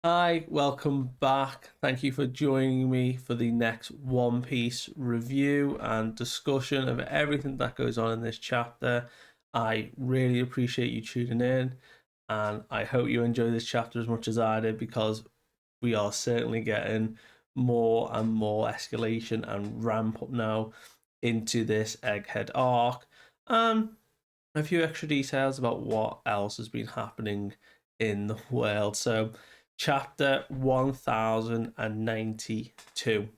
Hi, welcome back. Thank you for joining me for the next One Piece review and discussion of everything that goes on in this chapter. I really appreciate you tuning in, and I hope you enjoy this chapter as much as I did because we are certainly getting more and more escalation and ramp up now into this Egghead arc, and a few extra details about what else has been happening in the world. So, chapter 1092,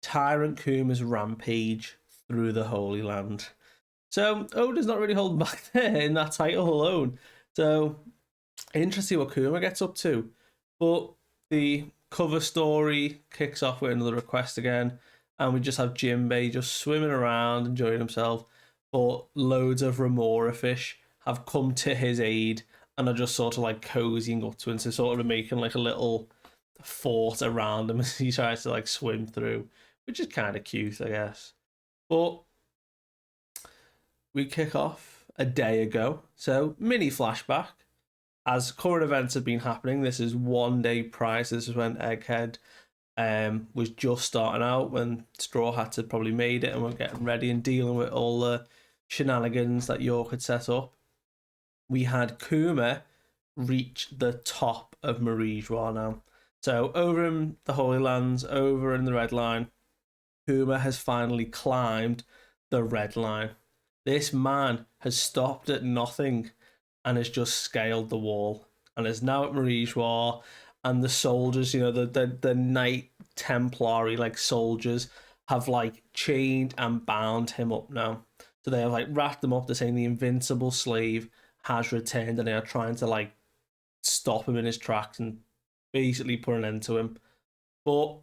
Tyrant Kuma's Rampage through the Holy Land. So, Oda's not really holding back there in that title alone. So, interesting what Kuma gets up to. But the cover story kicks off with another request again, and we just have Jinbei just swimming around, enjoying himself. But loads of Remora fish have come to his aid and are just sort of like cozying up to him, so sort of making like a little fort around him as he tries to like swim through, which is kind of cute, I guess. But we kick off a day ago, so mini flashback as current events have been happening. This is one day prior. So this is when Egghead was just starting out, when Straw Hats had probably made it and were getting ready and dealing with all the shenanigans that York had set up. We had Kuma reach the top of Marijois now. So over in the Holy Lands, over in the Red Line, Kuma has finally climbed the Red Line. This man has stopped at nothing and has just scaled the wall and is now at Marijois. And the soldiers, the Knight Templari like soldiers have like chained and bound him up now. So they have like wrapped him up. They're saying the invincible slave has returned, and they are trying to like stop him in his tracks and basically put an end to him. But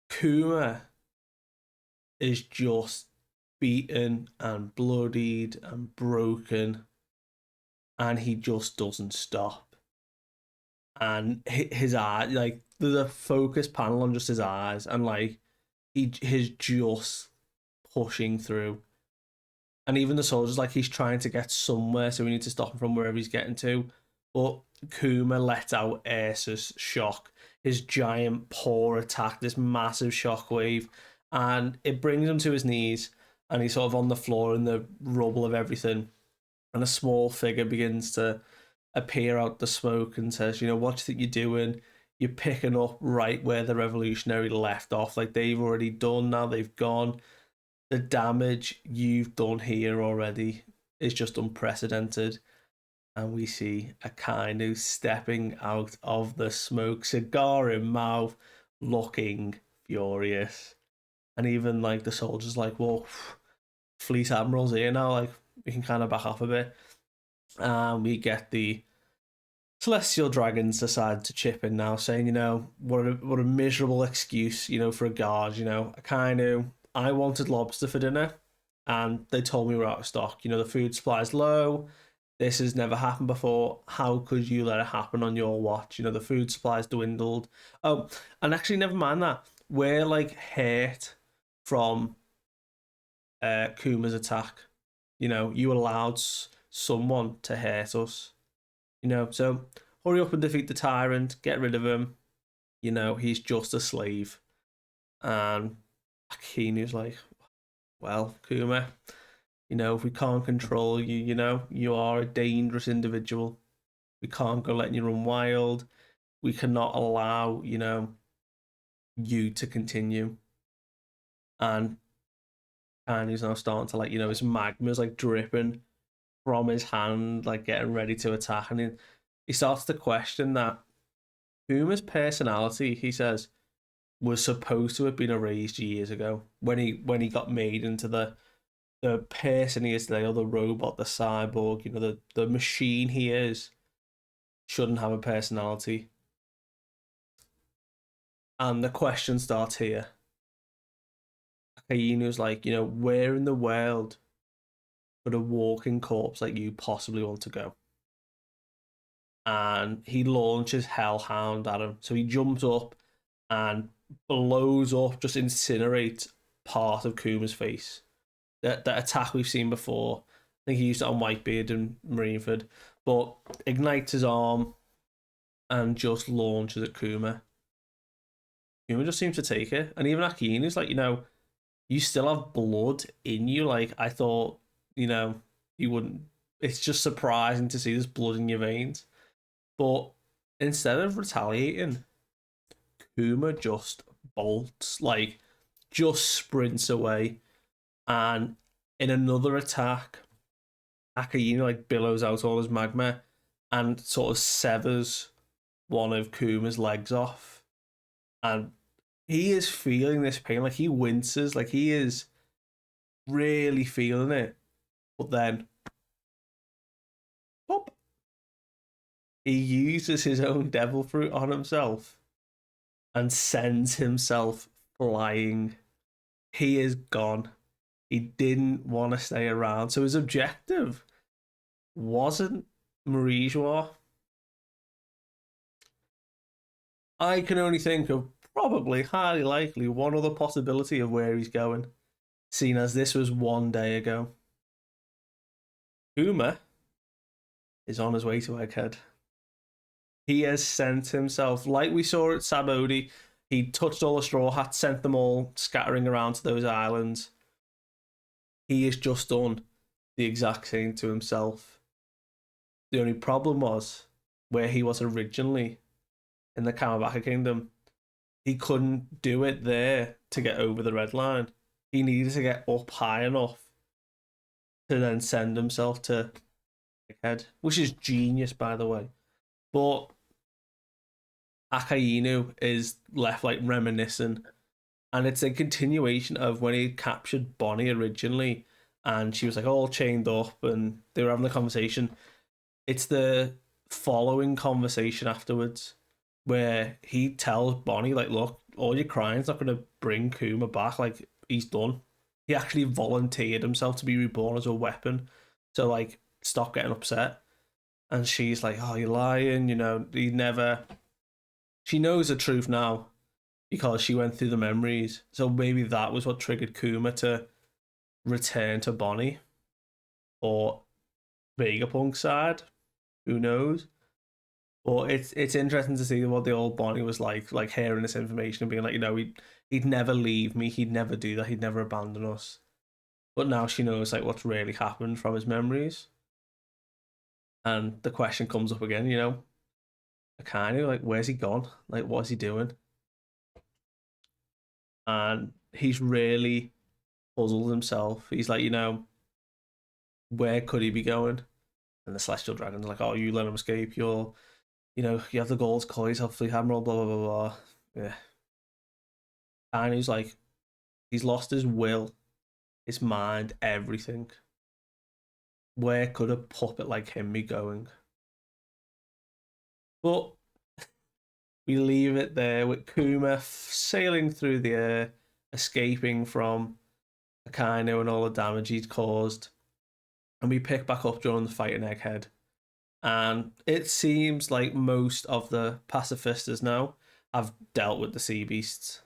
Kuma is just beaten and bloodied and broken, and he just doesn't stop. And his eye, like there's a focus panel on just his eyes, and like he's just pushing through. And even the soldiers, like he's trying to get somewhere, so we need to stop him from wherever he's getting to. But Kuma let out Ursa's shock, his giant paw attack, this massive shockwave, and it brings him to his knees, and he's sort of on the floor in the rubble of everything. And a small figure begins to appear out the smoke and says, what do you think you're doing? You're picking up right where the revolutionary left off. Like they've already done, now they've gone. The damage you've done here already is just unprecedented. And we see Akainu stepping out of the smoke, cigar in mouth, looking furious. And even like the soldiers like, well, Fleet Admiral's here now, like we can kind of back off a bit. And we get the Celestial Dragons decide to chip in now, saying, what a miserable excuse, for a guard, Akainu, I wanted lobster for dinner, and they told me we're out of stock. The food supply's low. This has never happened before. How could you let it happen on your watch? The food supply's dwindled. Oh, and actually, never mind that. We're like hurt from Kuma's attack. You allowed someone to hurt us. So hurry up and defeat the tyrant. Get rid of him. He's just a slave. And Akinu's like, well, Kuma, if we can't control you, you are a dangerous individual. We can't go letting you run wild. We cannot allow, you to continue. And he's now starting to like, his magma's like dripping from his hand, like getting ready to attack. And he starts to question that Kuma's personality, he says, was supposed to have been erased years ago when he got made into the person he is today, or the robot, the cyborg, the machine he is, shouldn't have a personality. And the question starts here. Akainu's like, where in the world would a walking corpse like you possibly want to go? And he launches Hellhound at him. So he jumps up and blows up, just incinerates part of Kuma's face. That attack we've seen before. I think he used it on Whitebeard and Marineford, but ignites his arm, and just launches at Kuma. Kuma just seems to take it. And even Akainu's like, you still have blood in you. Like, I thought, you wouldn't. It's just surprising to see this blood in your veins. But instead of retaliating, Kuma just bolts, like, just sprints away. And in another attack, Akainu like billows out all his magma and sort of severs one of Kuma's legs off. And he is feeling this pain, like he winces, like he is really feeling it. But then, pop, he uses his own devil fruit on himself and sends himself flying. He is gone. He didn't want to stay around. So his objective wasn't Marijois. I can only think of probably highly likely one other possibility of where he's going, seeing as this was 1 day ago. Kuma is on his way to Egghead. He has sent himself, like we saw at Sabodi, he touched all the Straw Hats, sent them all scattering around to those islands. He has just done the exact same to himself. The only problem was where he was originally in the Kamabaka Kingdom. He couldn't do it there to get over the red line. He needed to get up high enough to then send himself to Egghead, which is genius, by the way. But Akainu is left like reminiscing, and it's a continuation of when he captured Bonnie originally, and she was like all chained up, and they were having the conversation. It's the following conversation afterwards where he tells Bonnie, like, look, all your crying's not going to bring Kuma back. Like, he's done. He actually volunteered himself to be reborn as a weapon. So, like, stop getting upset. And she's like, oh, you're lying. He never... She knows the truth now because she went through the memories. So maybe that was what triggered Kuma to return to Bonnie. Or Vegapunk's side. Who knows? But it's interesting to see what the old Bonnie was like hearing this information and being like, he'd never leave me, he'd never do that, he'd never abandon us. But now she knows like what's really happened from his memories. And the question comes up again, Akainu, like, where's he gone? Like, what's he doing? And he's really puzzled himself. He's like, where could he be going? And the Celestial Dragon's like, oh, you let him escape, you have the goals, call yourself Fleet Admiral, blah, blah, blah, blah. Yeah. And he's like, he's lost his will, his mind, everything. Where could a puppet like him be going? But we leave it there with Kuma sailing through the air, escaping from Akainu and all the damage he'd caused. And we pick back up during the fight in Egghead. And it seems like most of the pacifistas now have dealt with the sea beasts.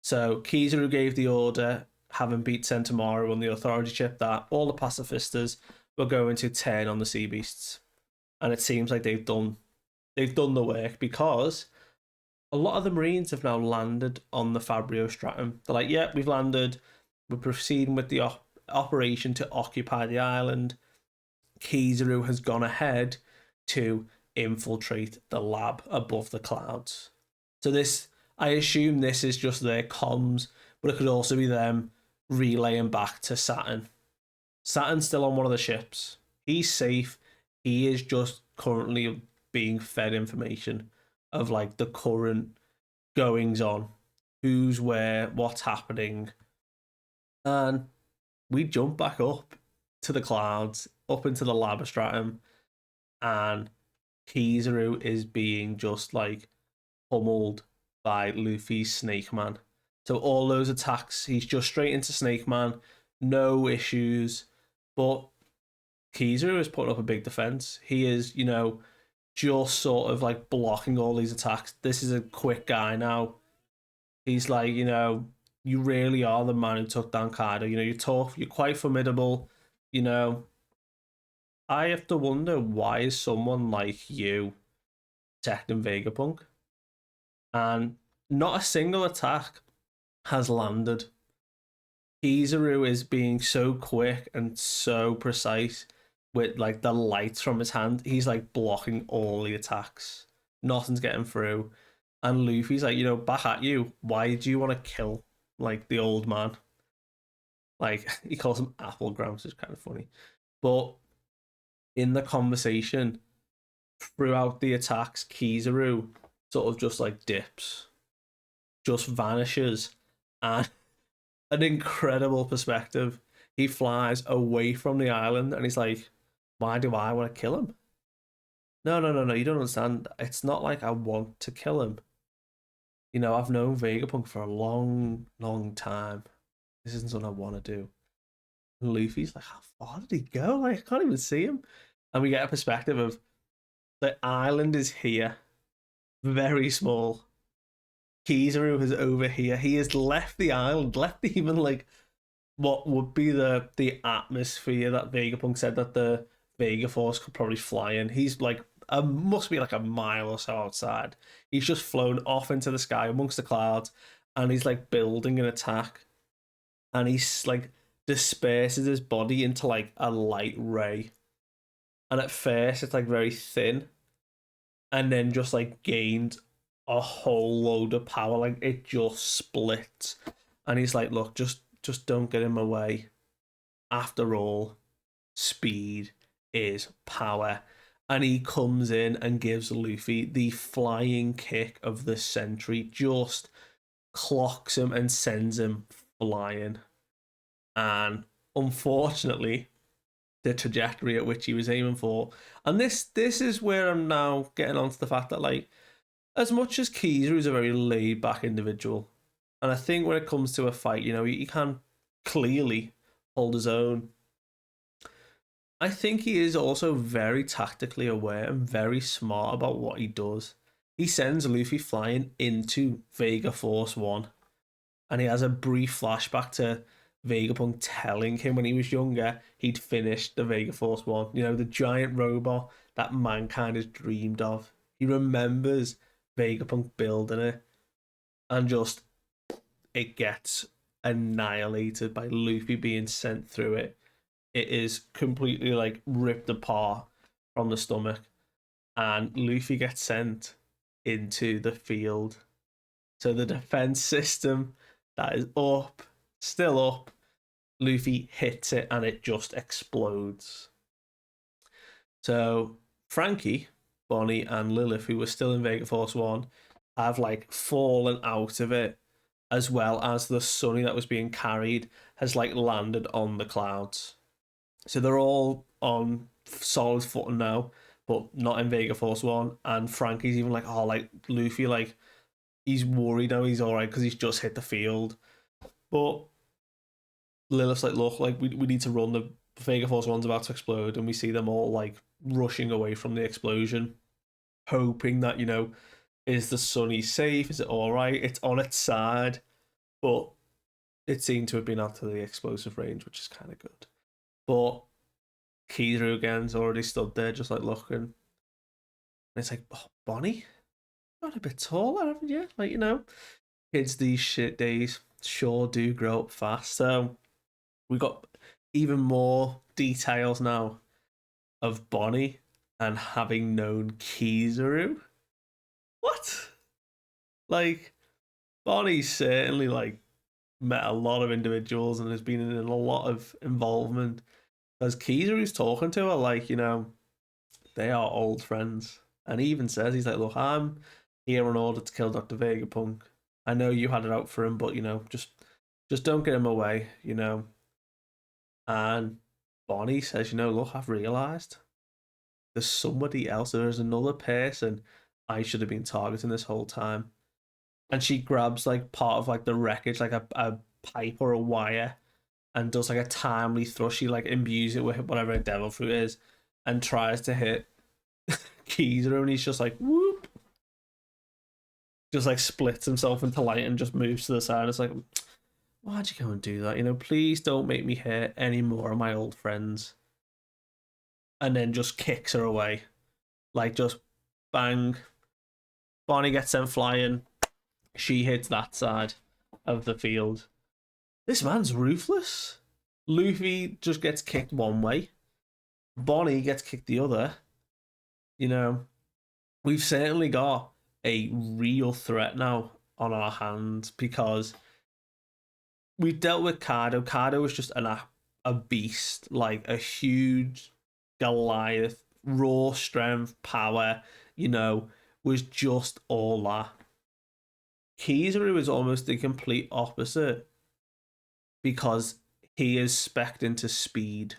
So Kizaru gave the order, having beat Sentomaru on the authority ship, that all the pacifistas were going to turn on the sea beasts. And it seems like they've done the work, because a lot of the Marines have now landed on the Fabrio Stratum. They're like, yeah, we've landed. We're proceeding with the operation to occupy the island. Kizaru has gone ahead to infiltrate the lab above the clouds. So this, I assume this is just their comms, but it could also be them relaying back to Saturn. Saturn's still on one of the ships. He's safe. He is just currently being fed information of like the current goings on, who's where, what's happening. And we jump back up to the clouds, up into the Labostratum, and Kizaru is being just like pummeled by Luffy's Snake Man. So all those attacks, he's just straight into Snake Man, no issues. But Kizaru is putting up a big defense. He is, just sort of like blocking all these attacks. This is a quick guy now. He's like, you really are the man who took down Kaido. You're tough, you're quite formidable. I have to wonder, why is someone like you protecting Vegapunk, and not a single attack has landed. Kizaru is being so quick and so precise with like the lights from his hand. He's like blocking all the attacks. Nothing's getting through. And Luffy's like, back at you. Why do you want to kill like the old man? Like he calls him Applegram, which is kind of funny. But in the conversation throughout the attacks, Kizaru sort of just like dips, just vanishes, and an incredible perspective. He flies away from the island and he's like, why do I want to kill him? No, no, no, no, you don't understand. It's not like I want to kill him. I've known Vegapunk for a long, long time. This isn't something I want to do. And Luffy's like, how far did he go? Like, I can't even see him. And we get a perspective of the island is here, very small. Kizaru is over here. He has left the island, left even like what would be the atmosphere that Vegapunk said that the Vega Force could probably fly in. He's like must be like a mile or so outside. He's just flown off into the sky amongst the clouds, and he's like building an attack, and he's like disperses his body into like a light ray, and at first it's like very thin, and then just like gained a whole load of power. Like it just splits, and he's like, look, just don't get in my way. After all, speed is power. And he comes in and gives Luffy the flying kick of the century, just clocks him and sends him flying. And unfortunately, the trajectory at which he was aiming for. And this is where I'm now getting onto the fact that, like, as much as Kizaru is a very laid back individual, and I think when it comes to a fight, he can clearly hold his own. I think he is also very tactically aware and very smart about what he does. He sends Luffy flying into Vega Force 1, and he has a brief flashback to Vegapunk telling him when he was younger he'd finished the Vega Force 1, the giant robot that mankind has dreamed of. He remembers Vegapunk building it, and just it gets annihilated by Luffy being sent through it. It is completely like ripped apart from the stomach, and Luffy gets sent into the field. So the defense system that is still up, Luffy hits it and it just explodes. So Frankie, Bonnie, and Lilith, who were still in Vega Force 1, have like fallen out of it, as well as the Sunny that was being carried has like landed on the clouds. So they're all on solid footing now, but not in Vega Force 1. And Frankie's even like, oh, like Luffy, like he's worried now he's all right because he's just hit the field. But Lilith's like, look, like we need to run. The Vega Force 1's about to explode, and we see them all like rushing away from the explosion, hoping that, is the Sunny safe? Is it all right? It's on its side, but it seemed to have been out to the explosive range, which is kind of good. But Kizaru again's already stood there, just like looking. And it's like, oh, Bonnie, got a bit taller, haven't you? Like, kids these shit days sure do grow up fast. So we got even more details now of Bonnie and having known Kizaru. What? Like, Bonnie's certainly like met a lot of individuals and has been in a lot of involvement. As Kizaru's talking to her, like, they are old friends. And he even says, he's like, look, I'm here in order to kill Dr. Vegapunk. I know you had it out for him, but, just don't get him away, And Bonnie says, look, I've realised there's somebody else. There's another person I should have been targeting this whole time. And she grabs, like, part of, like, the wreckage, like a pipe or a wire, and does like a timely thrust. She like imbues it with whatever a devil fruit is, and tries to hit Kizaru, and he's just like whoop, just like splits himself into light and just moves to the side. It's like, why'd you go and do that? Please don't make me hurt any more of my old friends. And then just kicks her away, like just bang, Bonnie gets sent flying. She hits that side of the field. This man's ruthless. Luffy just gets kicked one way. Bonnie gets kicked the other. You know, we've certainly got a real threat now on our hands because we've dealt with Kaido. Kaido was just a beast, like a huge Goliath, raw strength, power, was just all that. Kizaru is almost the complete opposite because he is spec'd into speed.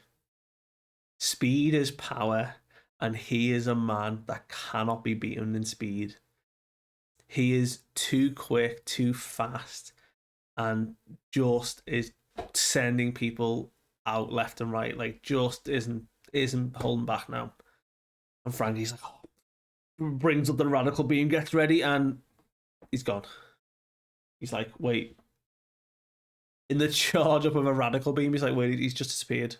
Speed is power, and he is a man that cannot be beaten in speed. He is too quick, too fast, and just is sending people out left and right. Like, just isn't holding back now. And Frankie's like, oh, brings up the radical beam, gets ready, and he's gone. He's like, wait. In the charge up of a radical beam, he's like, wait, he's just disappeared.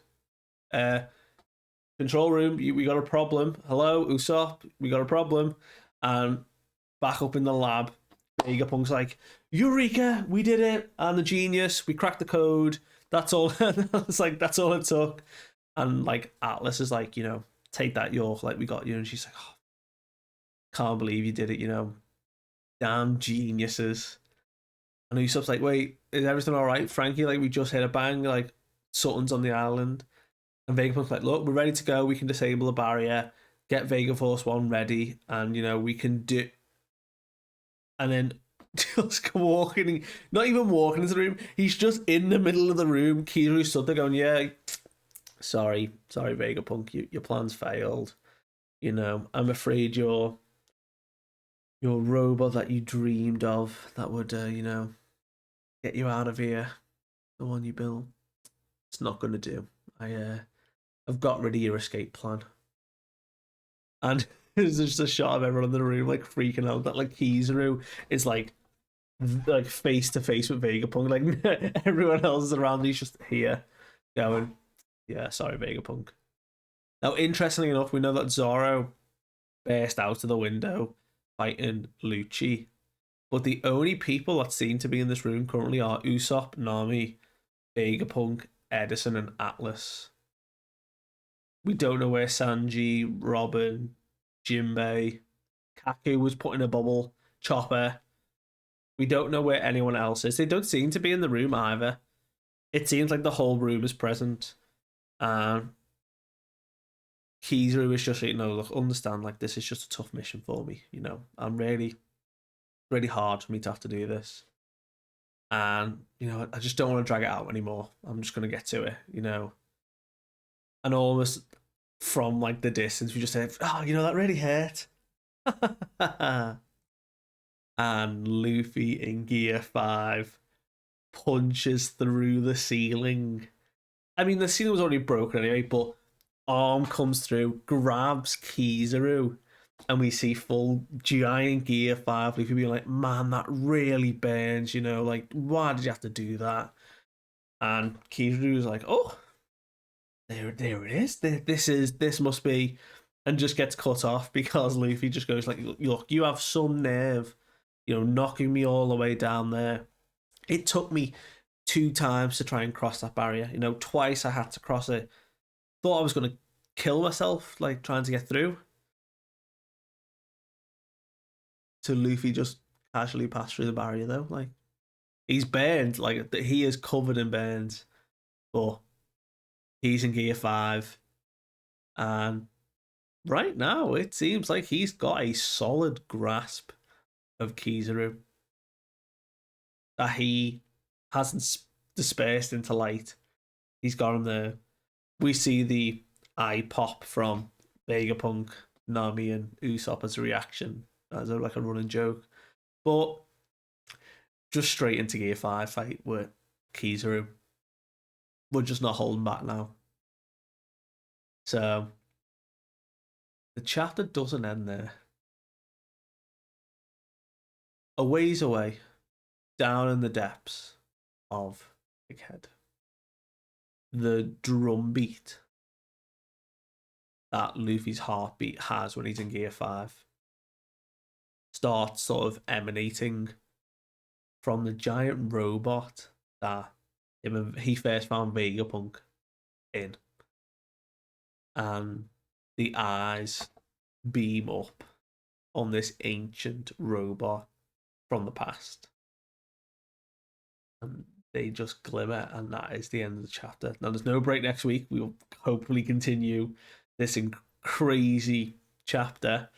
Control room, we got a problem. Hello, Usopp, we got a problem. And back up in the lab, Vegapunk's like, Eureka, we did it. I'm the genius, we cracked the code. That's all. It's like, that's all it took. And like Atlas is like, take that, York, like we got you. And she's like, oh, can't believe you did it, damn geniuses. And Usopp's like, wait, is everything all right, Frankie? Like, we just hit a bang, like Sutton's on the island. And Vegapunk's like, look, we're ready to go. We can disable the barrier, get Vega Force 1 ready, and, we can do... And then just walking, not even walking into the room, he's just in the middle of the room. Kizaru stood there going, yeah, sorry, Vegapunk, your plans failed. I'm afraid your robot that you dreamed of that would, get you out of here, the one you built, it's not going to do. I've got rid of your escape plan. And there's just a shot of everyone in the room like freaking out that like Kizaru is like face to face with Vegapunk. Like everyone else is around, he's just here going, yeah, sorry, Vegapunk. Now, interestingly enough, we know that Zoro burst out of the window fighting Lucci. But the only people that seem to be in this room currently are Usopp, Nami, Vegapunk, Edison, and Atlas. We don't know where Sanji, Robin, Jinbei, Kaku was put in a bubble, Chopper. We don't know where anyone else is. They don't seem to be in the room either. It seems like the whole room is present. Kizaru is just like, no, look, understand, like, this is just a tough mission for me. I'm really hard for me to have to do this. And, I just don't want to drag it out anymore. I'm just going to get to it, And almost from, like, the distance, we just say, oh, that really hurt. And Luffy in Gear 5 punches through the ceiling. I mean, the ceiling was already broken anyway, but arm comes through, grabs Kizaru, and we see full giant Gear 5. Luffy being like, man, that really burns, like, why did you have to do that? And Kizaru's like, oh, there it is. This must be, and just gets cut off because Luffy just goes like, look, you have some nerve, knocking me all the way down there. It took me 2 times to try and cross that barrier. Twice I had to cross it. Thought I was going to kill myself, like, trying to get through. So Luffy just casually passed through the barrier, though. Like, he's burned. Like, he is covered in burns. But he's in Gear 5. And right now, it seems like he's got a solid grasp of Kizaru. That he hasn't dispersed into light. He's got him there. We see the eye pop from Vegapunk, Nami, and Usopp as a reaction, as a running joke. But just straight into Gear 5 fight with Kizaru. We're just not holding back now. So the chapter doesn't end there. A ways away, down in the depths of Egghead, the drumbeat that Luffy's heartbeat has when he's in Gear 5 starts sort of emanating from the giant robot that he first found Vegapunk in, and the eyes beam up on this ancient robot from the past, and they just glimmer, and that is the end of the chapter. Now, there's no break next week. We will hopefully continue this crazy chapter,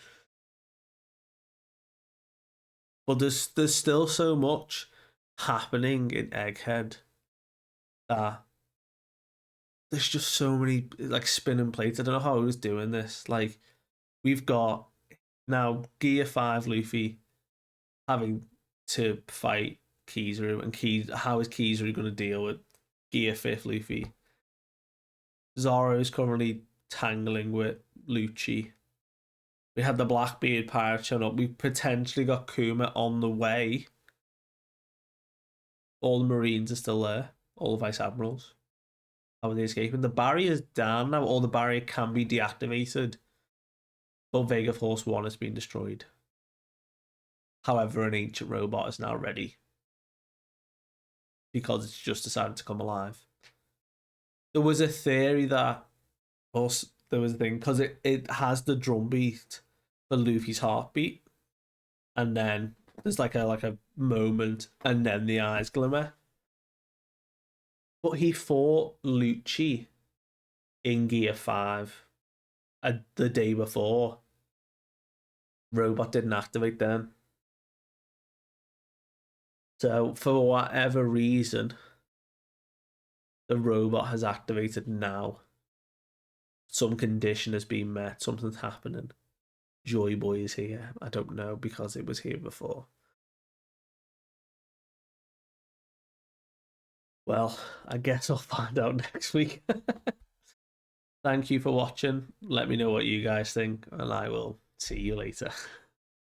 but there's still so much happening in Egghead that there's just so many like spinning plates. I don't know how I was doing this. Like, we've got now Gear 5 Luffy having to fight Kizaru, and how is Kizaru going to deal with Gear 5th Luffy? Zoro is currently tangling with Lucci. We had the Blackbeard pirate showing up. We potentially got Kuma on the way. All the Marines are still there. All the Vice Admirals. How are they escaping? The barrier's down now, or the barrier can be deactivated. But Vega Force 1 has been destroyed. However, an ancient robot is now ready, because it's just decided to come alive. There was a theory that, also, there was a thing, because it has the drumbeat for Luffy's heartbeat, and then there's like a moment, and then the eyes glimmer. But he fought Lucci in Gear 5 the day before. Robot didn't activate then. So, for whatever reason, the robot has activated now. Some condition has been met, something's happening. Joy Boy is here. I don't know, because it was here before. Well, I guess I'll find out next week. Thank you for watching. Let me know what you guys think, and I will see you later.